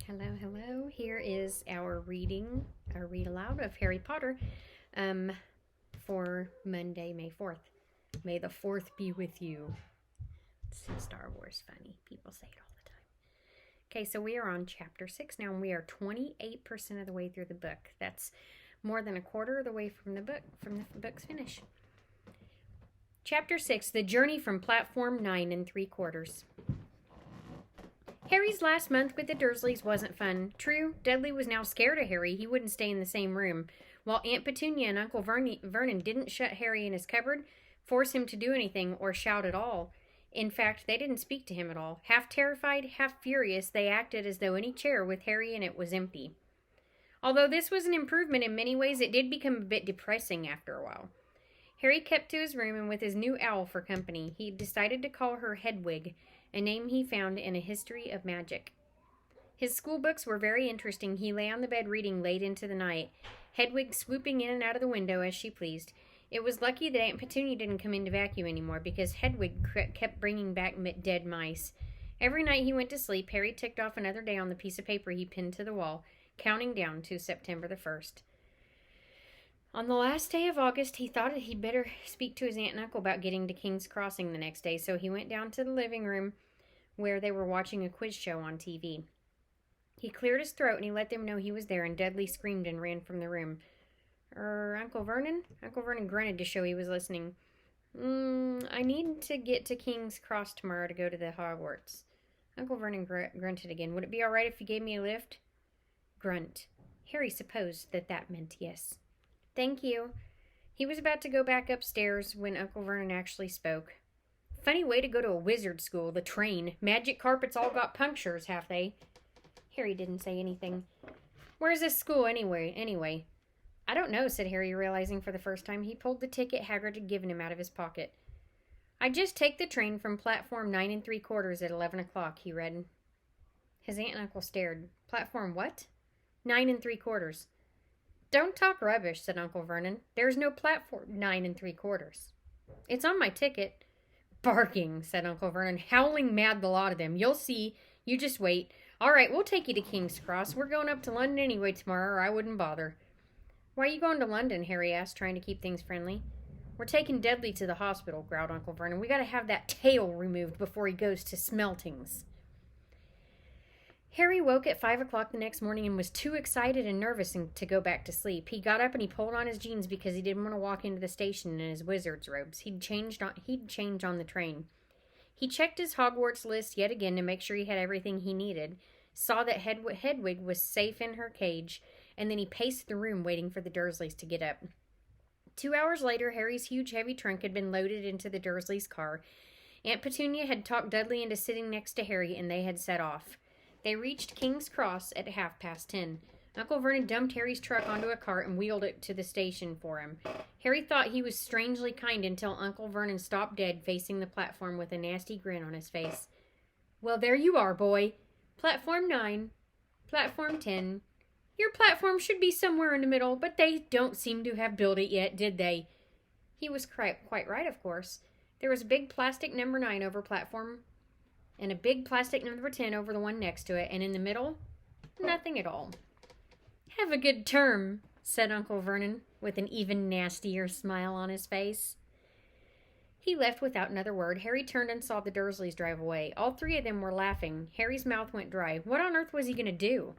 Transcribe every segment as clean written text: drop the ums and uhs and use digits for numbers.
Hello, hello. Here is our read aloud of Harry Potter for Monday, May 4th. May the 4th be with you. It's Star Wars funny. People say it all the time. Okay, so we are on chapter 6 now, and we are 28% of the way through the book. That's more than a quarter of the way from the book's finish. Chapter 6, The Journey from Platform 9 3/4. Harry's last month with the Dursleys wasn't fun. True, Dudley was now scared of Harry. He wouldn't stay in the same room. While Aunt Petunia and Uncle Vernon didn't shut Harry in his cupboard, force him to do anything, or shout at all. In fact, they didn't speak to him at all. Half terrified, half furious, they acted as though any chair with Harry in it was empty. Although this was an improvement in many ways, it did become a bit depressing after a while. Harry kept to his room, and with his new owl for company, he decided to call her Hedwig, a name he found in a history of magic. His school books were very interesting. He lay on the bed reading late into the night, Hedwig swooping in and out of the window as she pleased. It was lucky that Aunt Petunia didn't come in to vacuum anymore, because Hedwig kept bringing back dead mice. Every night he went to sleep, Harry ticked off another day on the piece of paper he pinned to the wall, counting down to September the 1st. On the last day of August, he thought he'd better speak to his aunt and uncle about getting to King's Crossing the next day, so he went down to the living room where they were watching a quiz show on TV. He cleared his throat and he let them know he was there, and Dudley screamed and ran from the room. Uncle Vernon? Uncle Vernon grunted to show he was listening. I need to get to King's Cross tomorrow to go to the Hogwarts. Uncle Vernon grunted again. Would it be all right if you gave me a lift? Grunt. Harry supposed that meant yes. Thank you. He was about to go back upstairs when Uncle Vernon actually spoke. Funny way to go to a wizard school, the train. Magic carpets all got punctures, have they? Harry didn't say anything. Where's this school anyway? I don't know, said Harry, realizing for the first time he pulled the ticket Hagrid had given him out of his pocket. I just take the train from platform 9 3/4 at 11 o'clock, he read. His aunt and uncle stared. Platform what? 9 3/4. Don't talk rubbish, said Uncle Vernon. There's no platform 9 3/4. It's on my ticket. Barking, said Uncle Vernon, howling mad the lot of them. You'll see. You just wait. All right, we'll take you to King's Cross. We're going up to London anyway tomorrow, or I wouldn't bother. Why are you going to London? Harry asked, trying to keep things friendly. We're taking Dudley to the hospital, growled Uncle Vernon. We got to have that tail removed before he goes to Smeltings. Harry woke at 5 o'clock the next morning and was too excited and nervous to go back to sleep. He got up and he pulled on his jeans because he didn't want to walk into the station in his wizard's robes. He'd change on the train. He checked his Hogwarts list yet again to make sure he had everything he needed, saw that Hedwig was safe in her cage, and then he paced the room waiting for the Dursleys to get up. 2 hours later, Harry's huge heavy trunk had been loaded into the Dursleys' car. Aunt Petunia had talked Dudley into sitting next to Harry, and they had set off. They reached King's Cross at 10:30. Uncle Vernon dumped Harry's truck onto a cart and wheeled it to the station for him. Harry thought he was strangely kind until Uncle Vernon stopped dead facing the platform with a nasty grin on his face. Well, there you are, boy. Platform 9. Platform 10. Your platform should be somewhere in the middle, but they don't seem to have built it yet, did they? He was quite right, of course. There was a big plastic number 9 over platform and a big plastic number 10 over the one next to it, and in the middle, nothing at all. Have a good term, said Uncle Vernon, with an even nastier smile on his face. He left without another word. Harry turned and saw the Dursleys drive away. All three of them were laughing. Harry's mouth went dry. What on earth was he going to do?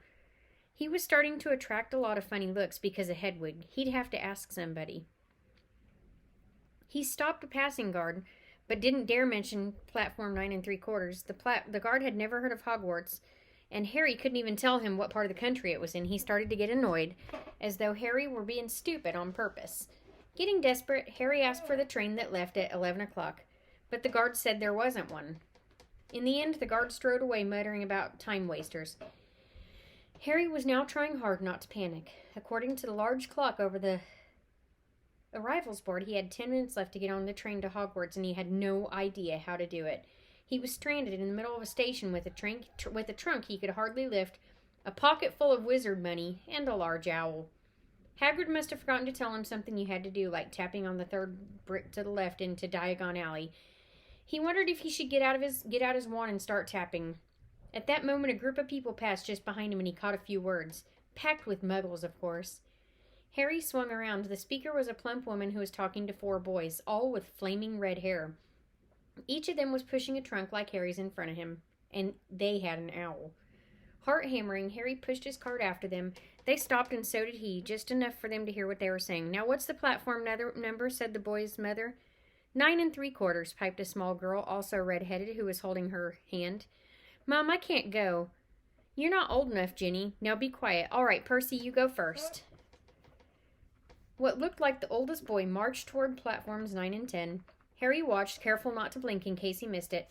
He was starting to attract a lot of funny looks because of Hedwig. He'd have to ask somebody. He stopped a passing guard, but didn't dare mention platform 9 3/4. The guard had never heard of Hogwarts, and Harry couldn't even tell him what part of the country it was in. He started to get annoyed, as though Harry were being stupid on purpose. Getting desperate, Harry asked for the train that left at 11 o'clock, but the guard said there wasn't one. In the end, the guard strode away, muttering about time wasters. Harry was now trying hard not to panic. According to the large clock over the arrivals board, he had 10 minutes left to get on the train to Hogwarts, and he had no idea how to do it. He was stranded in the middle of a station with a trunk he could hardly lift, a pocket full of wizard money, and a large owl. Hagrid must have forgotten to tell him something you had to do, like tapping on the third brick to the left into Diagon Alley. He wondered if he should get out his wand and start tapping. At that moment, a group of people passed just behind him, and he caught a few words. Packed with muggles, of course. Harry swung around. The speaker was a plump woman who was talking to 4 boys, all with flaming red hair. Each of them was pushing a trunk like Harry's in front of him, and they had an owl. Heart hammering, Harry pushed his cart after them. They stopped, and so did he, just enough for them to hear what they were saying. "Now, what's the platform number?" said the boy's mother. 9 3/4, piped a small girl, also red-headed, who was holding her hand. "Mom, I can't go." "You're not old enough, Jenny. Now be quiet. All right, Percy, you go first." What looked like the oldest boy marched toward platforms 9 and 10. Harry watched, careful not to blink in case he missed it.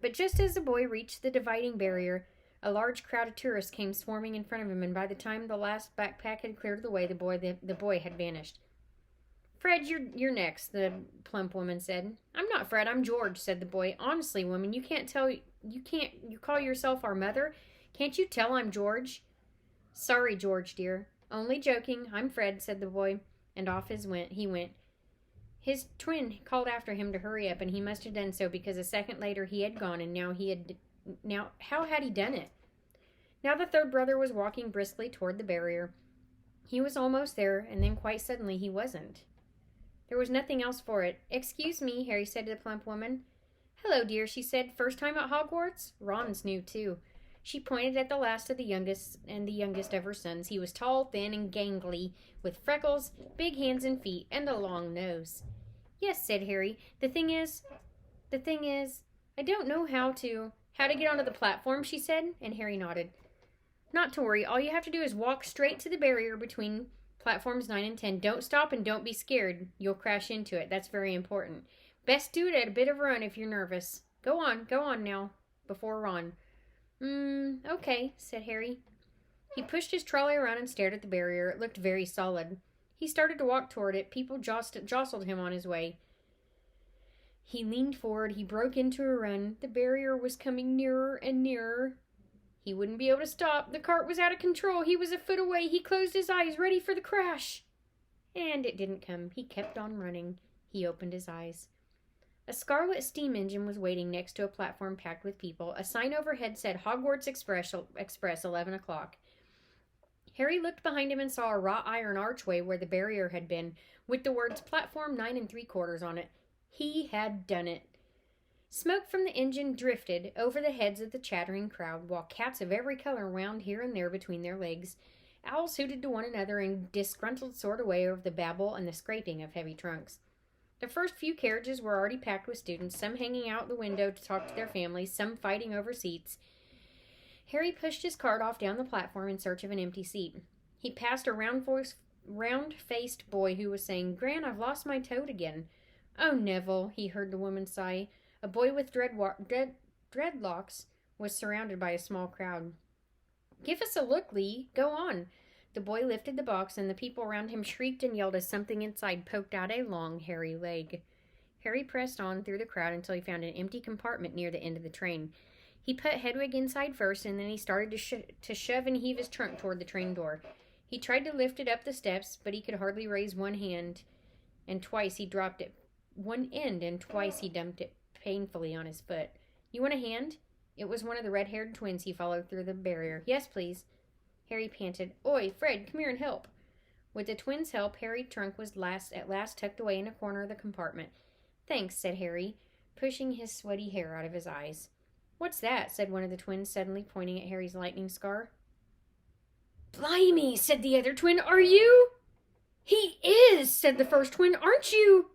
But just as the boy reached the dividing barrier, a large crowd of tourists came swarming in front of him, and by the time the last backpack had cleared the way, the boy had vanished. "Fred, you're next," the plump woman said. "I'm not Fred, I'm George," said the boy. "Honestly, woman, you call yourself our mother? Can't you tell I'm George?" "Sorry, George, dear. Only joking. I'm Fred," said the boy, and off he went. His twin called after him to hurry up, and he must have done so because a second later he had gone, and now how had he done it? Now the third brother was walking briskly toward the barrier. He was almost there, and then quite suddenly he wasn't. There was nothing else for it. "Excuse me," Harry said to the plump woman. "Hello, dear," she said. "First time at Hogwarts?" Ron's new, too. She pointed at the last of the youngest of her sons. He was tall, thin, and gangly, with freckles, big hands and feet, and a long nose. "Yes," said Harry. The thing is, I don't know how to get onto the platform," she said, and Harry nodded. "Not to worry. All you have to do is walk straight to the barrier between platforms 9 and 10. Don't stop and don't be scared. You'll crash into it. That's very important. Best do it at a bit of a run if you're nervous. Go on now," before Ron. Okay," said Harry. He pushed his trolley around and stared at the barrier. It looked very solid. He started to walk toward it. People jostled him on his way. He leaned forward. He broke into a run. The barrier was coming nearer and nearer. He wouldn't be able to stop. The cart was out of control. He was a foot away. He closed his eyes, ready for the crash. And it didn't come. He kept on running. He opened his eyes. A scarlet steam engine was waiting next to a platform packed with people. A sign overhead said Hogwarts Express 11 o'clock. Harry looked behind him and saw a wrought iron archway where the barrier had been, with the words Platform 9 3/4 on it. He had done it. Smoke from the engine drifted over the heads of the chattering crowd, while cats of every color wound here and there between their legs. Owls hooted to one another and disgruntled soared away over the babble and the scraping of heavy trunks. The first few carriages were already packed with students, some hanging out the window to talk to their families, some fighting over seats. Harry pushed his cart off down the platform in search of an empty seat. He passed a round-faced boy who was saying, "Gran, I've lost my toad again." "Oh, Neville," he heard the woman sigh. A boy with dreadlocks was surrounded by a small crowd. "Give us a look, Lee. Go on." The boy lifted the box, and the people around him shrieked and yelled as something inside poked out a long, hairy leg. Harry pressed on through the crowd until he found an empty compartment near the end of the train. He put Hedwig inside first, and then he started to shove and heave his trunk toward the train door. He tried to lift it up the steps, but he could hardly raise one hand, and twice he dropped it. One end, and twice he dumped it painfully on his foot. "You want a hand?" It was one of the red-haired twins he followed through the barrier. "Yes, please." Harry panted. "Oi, Fred, come here and help." With the twins' help, Harry's trunk was at last tucked away in a corner of the compartment. "Thanks," said Harry, pushing his sweaty hair out of his eyes. "What's that?" said one of the twins, suddenly pointing at Harry's lightning scar. "Blimey," said the other twin. "Are you?" "He is," said the first twin. "Aren't you?"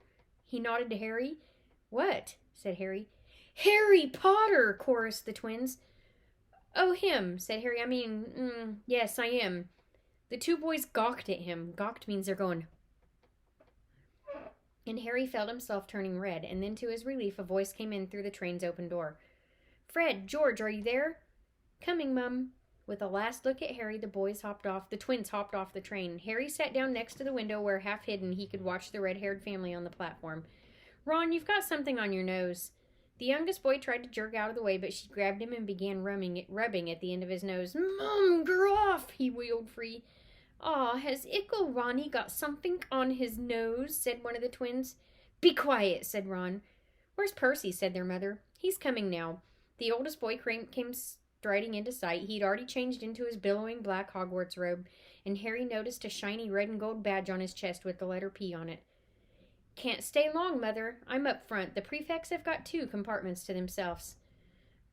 He nodded to Harry. "What?" said Harry. "Harry Potter," chorused the twins. "Oh, him," said Harry. Yes, I am." The two boys gawked at him. Gawked means they're going. And Harry felt himself turning red, and then to his relief a voice came in through the train's open door. "Fred, George, are you there?" "Coming, Mum." With a last look at Harry, the twins hopped off the train. Harry sat down next to the window where, half hidden, he could watch the red-haired family on the platform. "Ron, you've got something on your nose." The youngest boy tried to jerk out of the way, but she grabbed him and began rubbing at the end of his nose. "Mom, girl off!" he wheeled free. "Aw, has Ickle Ronnie got something on his nose?" said one of the twins. "Be quiet," said Ron. "Where's Percy?" said their mother. "He's coming now." The oldest boy came riding into sight. He'd already changed into his billowing black Hogwarts robe, and Harry noticed a shiny red and gold badge on his chest with the letter P on it. Can't stay long, Mother. I'm up front. The prefects have got 2 compartments to themselves.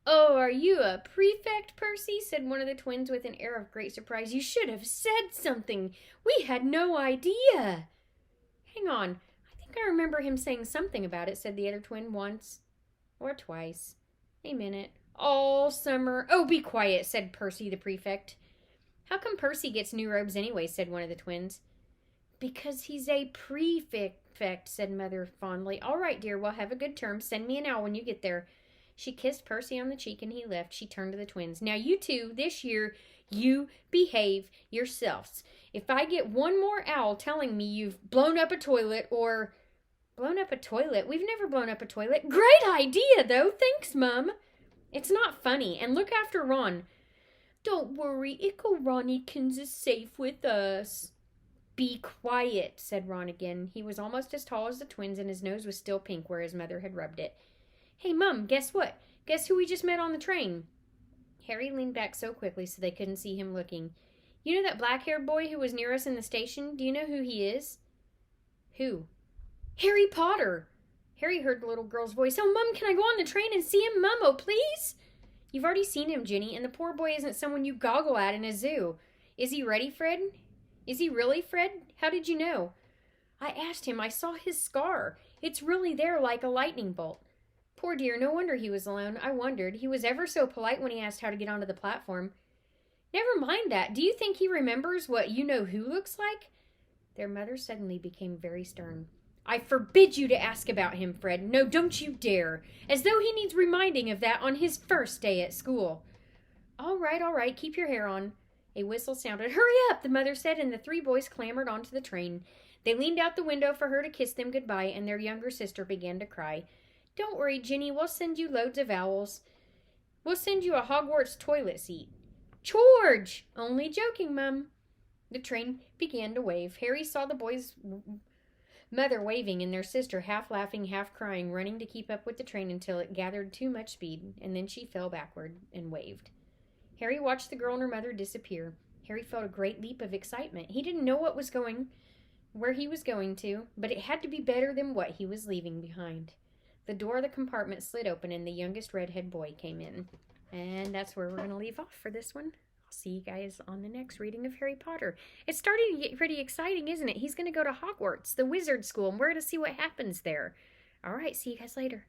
Oh, are you a prefect, Percy? Said one of the twins with an air of great surprise. You should have said something. We had no idea. Hang on. I think I remember him saying something about it, said the other twin once or twice. A minute. All summer. Oh, be quiet, said Percy the prefect. How come Percy gets new robes anyway, said one of the twins. Because he's a prefect, said Mother fondly. All right, dear, well, have a good term. Send me an owl when you get there. She kissed Percy on the cheek and he left. She turned to the twins. Now you two, this year, you behave yourselves. If I get one more owl telling me you've blown up a toilet or... Blown up a toilet? We've never blown up a toilet. Great idea, though. Thanks, Mum. It's not funny. And look after Ron. Don't worry. Ickle Ronnykins is safe with us. Be quiet, said Ron again. He was almost as tall as the twins and his nose was still pink where his mother had rubbed it. Hey, Mum, guess what? Guess who we just met on the train? Harry leaned back so quickly so they couldn't see him looking. You know that black-haired boy who was near us in the station? Do you know who he is? Who? Harry Potter! Harry heard the little girl's voice. Oh, Mum, can I go on the train and see him? Mum, oh, please? You've already seen him, Ginny, and the poor boy isn't someone you goggle at in a zoo. Is he ready, Fred? Is he really, Fred? How did you know? I asked him. I saw his scar. It's really there like a lightning bolt. Poor dear, no wonder he was alone. I wondered. He was ever so polite when he asked how to get onto the platform. Never mind that. Do you think he remembers what you-know-who looks like? Their mother suddenly became very stern. I forbid you to ask about him, Fred. No, don't you dare. As though he needs reminding of that on his first day at school. All right. Keep your hair on. A whistle sounded. Hurry up, the mother said, and the 3 boys clambered onto the train. They leaned out the window for her to kiss them goodbye, and their younger sister began to cry. Don't worry, Ginny. We'll send you loads of owls. We'll send you a Hogwarts toilet seat. George! Only joking, Mum. The train began to wave. Harry saw the boys' mother waving and their sister half laughing, half crying, running to keep up with the train until it gathered too much speed, and then she fell backward and waved. Harry watched the girl and her mother disappear. Harry felt a great leap of excitement. He didn't know where he was going to, but it had to be better than what he was leaving behind. The door of the compartment slid open and the youngest redhead boy came in. And that's where we're going to leave off for this one. I'll see you guys on the next reading of Harry Potter. It's starting to get pretty exciting, isn't it? He's going to go to Hogwarts, the wizard school, and we're going to see what happens there. All right, see you guys later.